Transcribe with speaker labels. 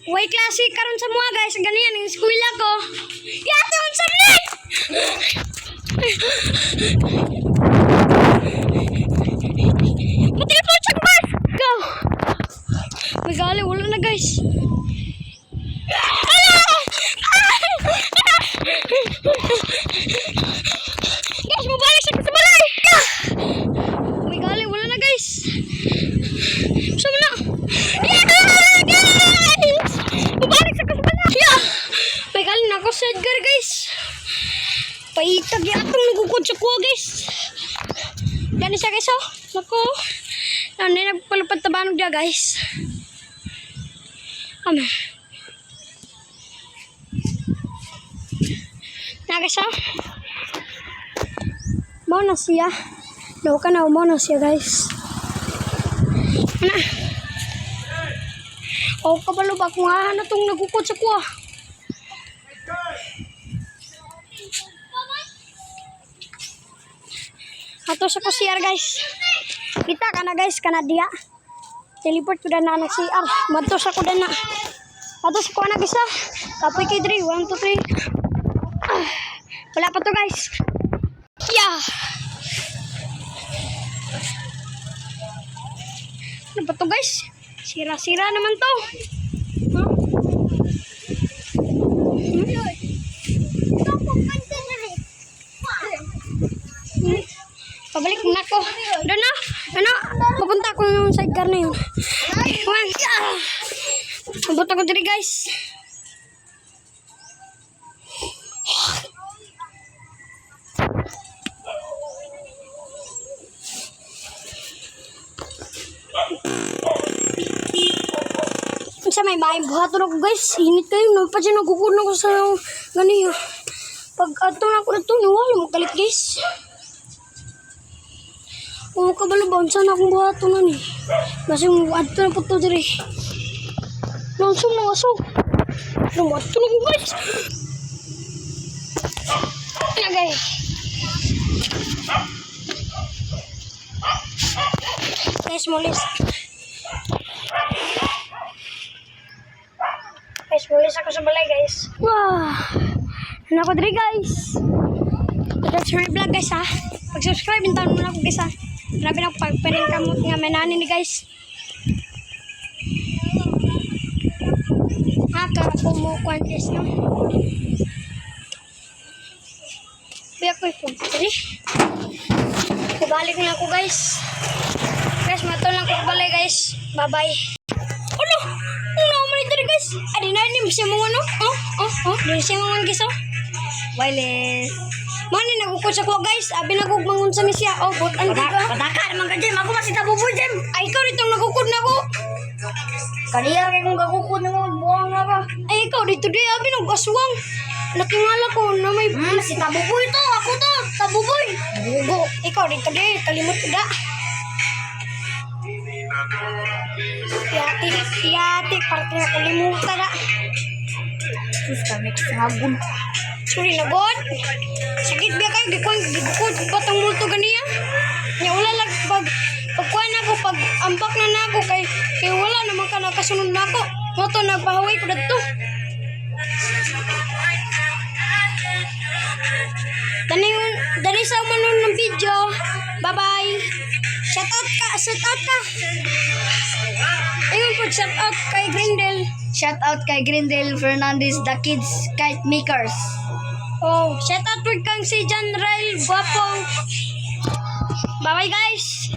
Speaker 1: Way klase karon sa mga guys, ganyan ang eskwela ko. Yato unsa ni? Matilipon siya guys. Go. Magali wala na guys. Guys, mabalik siya sa balay. Magali wala na guys. Sama na. Mabalik sa kasbala. May galing na ako sa Edgar guys. Paitag yung atong nagukod sa kuha guys. Gani siya guys oh. Naku. Nanay nagpalapad tabanog dyan guys. Amen. Na guys oh. Mau na siya. Daw ka na mau na siya guys. Ano? O kabalo ba kung na itong nagukod sa kuha. Ato sa CR guys. Kita ka na guys, kanadiya. Teleport ko na na CR. Madto sa ko na. Ato sa kuha na guys ha. Kapoy kay 3, 1, 2, 3. Wala pa to guys. Yeah. Ano ba to guys? Sira-sira naman to. Huh? Pabalik na ako. Doon na. Ano? Pupunta ako yung sidecar na yun. Abot ako dito guys. Sa may buhaton ako guys. Hinit kayo. Nagpa dyan nagkukun ako sa ganyan. Pag ato na ako na ito, wala magkalit guys. Oo, kabalabaon. Saan akong buhaton na ni? Kasi ato na po ito diri. Langsung na aso. Lumato na ko guys. Lagay. Guys, mulis. Guys, mulis ako sa balay guys. Wow. Ano ako diri guys. That's my vlog guys ha. Pag-subscribe yung taon mo na ako guys ha. Grabe na ako pagparing kamot nga may nani ni guys. Kara po mo guys no. Biyak ko yung diri. Kubalik na ako guys. Guys, matol lang ko balay guys. Bye bye. Ano? Ano mo dito guys? Adi na ni siya mo ano? Dili siya mo guys oh. Wireless. Mani nagukod sa ko guys. Abi nagugmangon sa ni siya. Oh, bot ang dito.
Speaker 2: Pataka naman ka Jem. Ako masita buboy Jem.
Speaker 1: Ay ikaw dito nagukod na ko.
Speaker 2: Kaniya kay kung gagukod na mo buwang na ka.
Speaker 1: Ay ikaw dito di abi nagaswang. Nakingala ko na may
Speaker 2: Si tabuboy to. Ako to. Tabuboy.
Speaker 1: bugo. Ikaw dito di kalimot ko da. Yati, parte na kalimutan na.
Speaker 2: Sus kami kisangabun.
Speaker 1: Sorry na god. Sakit biya kayo, gikod patang multo ganiya. Nya wala lag pagkuha na ako, pag ampak na ako kay wala naman ka nakasunod na ako. Moto nagpahaway ko dito. Dani sa manon ng video. Bye-bye. Shout out ka. Ayun po, shout out kay Grindel.
Speaker 2: Shout out kay Grindel Fernandez, the kids kite makers.
Speaker 1: Oh, shout out po kang si John Rail Guapong. Bye-bye guys.